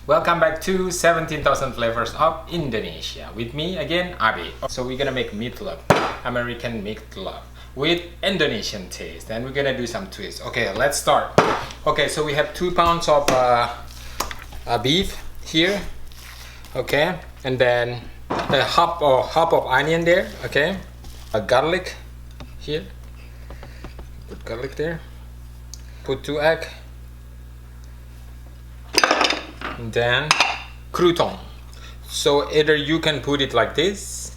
Welcome back to 17,000 Flavors of Indonesia. With me again, Abe. So we're gonna make meatloaf, American meatloaf with Indonesian taste, and we're gonna do some twists. Okay, let's start. Okay, so we have 2 pounds of beef here. Okay, and then a half of onion there. Okay, a garlic here. Put garlic there. Put 2 eggs. And then crouton. So either you can put it like this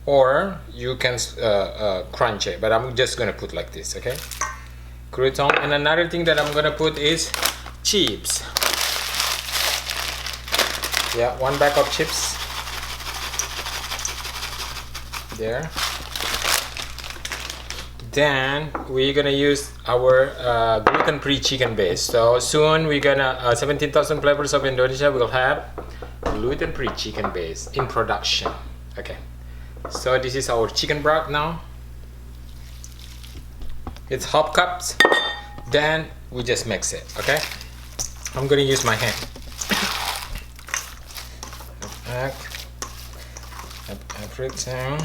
or you can crunch it, but I'm just gonna put like this. Okay, crouton. And another thing that I'm gonna put is chips. Yeah, 1 bag of chips there. Then we're gonna use our gluten-free chicken base. So soon we're gonna 17,000 Flavors of Indonesia will have gluten-free chicken base in production. Okay, so this is our chicken broth now. It's half cups. Then we just mix it. Okay, I'm gonna use my hand. Everything.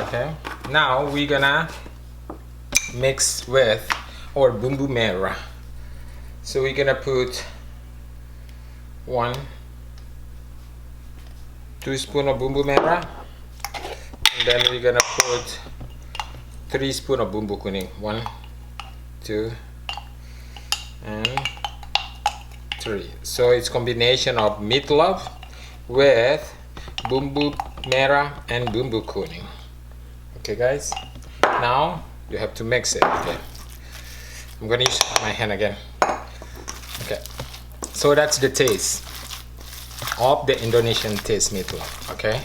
Okay, now we're gonna mix with our bumbu merah. So we're gonna put 1 teaspoon of bumbu merah, and then we're gonna put 3 spoons of bumbu kuning. 1, 2, and 3. So it's combination of meatloaf with bumbu merah and bumbu kuning. Okay guys, now you have to mix it. Okay, I'm gonna use my hand again. Okay, so that's the taste of the Indonesian taste meatloaf. Okay,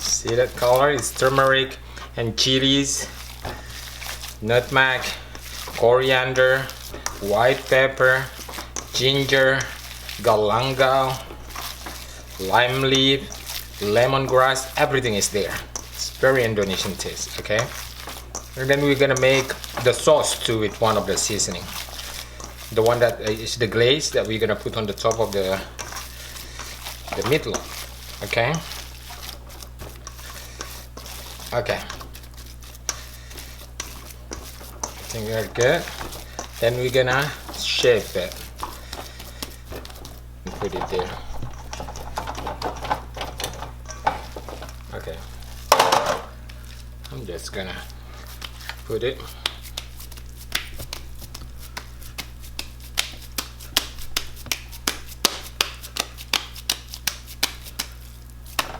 see that color? It's turmeric and chilies, nutmeg, coriander, white pepper, ginger, galangal, lime leaf, lemongrass, everything is there. It's very Indonesian taste. Okay, and then we're gonna make the sauce too with one of the seasoning, the one that is the glaze that we're gonna put on the top of the meatloaf. Okay, okay, I think we're good. Then we're gonna shape it and put it there. Okay, I'm just gonna put it.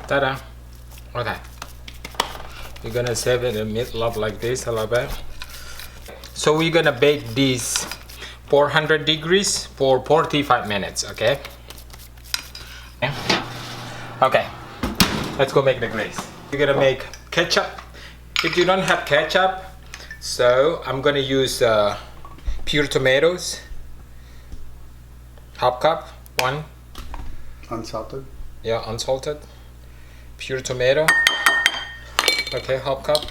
Ta-da! Okay, we're gonna serve it in meatloaf like this a little bit. So we're gonna bake this 400 degrees for 45 minutes. Okay. Okay. Let's go make the glaze. We're gonna make ketchup. If you don't have ketchup, so I'm gonna use pure tomatoes. Half cup, 1. Unsalted? Yeah, unsalted. Pure tomato. Okay, half cup.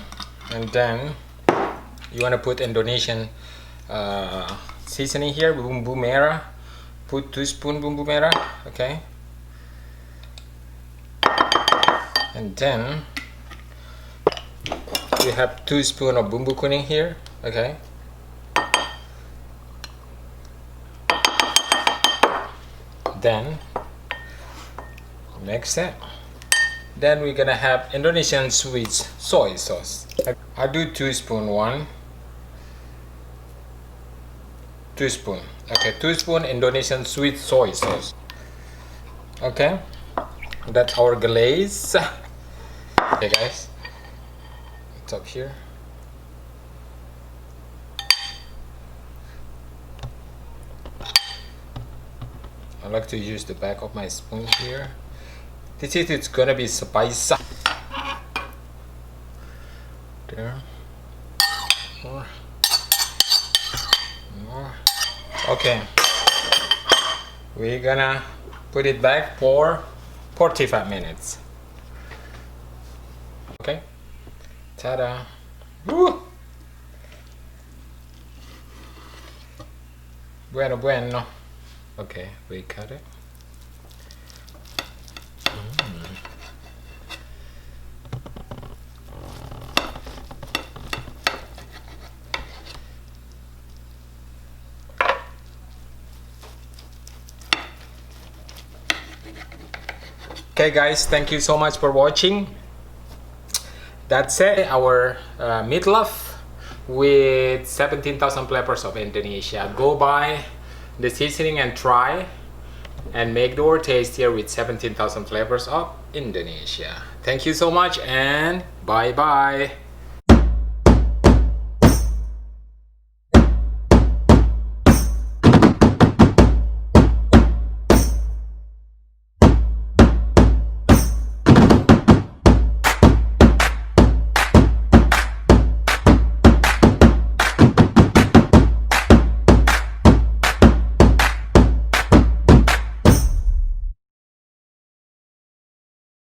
And then you wanna put Indonesian seasoning here, bumbu merah. Put 2 spoons bumbu merah. Okay. And then we have 2 spoons of bumbu kuning here. Okay. Then mix it. Then we're gonna have Indonesian sweet soy sauce. I do 2 spoons. 1, 2 spoons. Okay, 2 spoons Indonesian sweet soy sauce. Okay, that's our glaze. Okay guys, it's up here. I like to use the back of my spoon here. This is it's gonna be spicy. There. More. More. Okay. We're gonna put it back for 45 minutes. Okay. Ta-da. Woo! Bueno, bueno. Okay, we cut it. Okay guys, thank you so much for watching. That's it, our meatloaf with 17,000 flavors of Indonesia. Go buy the seasoning and try and make the world tastier with 17,000 flavors of Indonesia. Thank you so much and bye bye.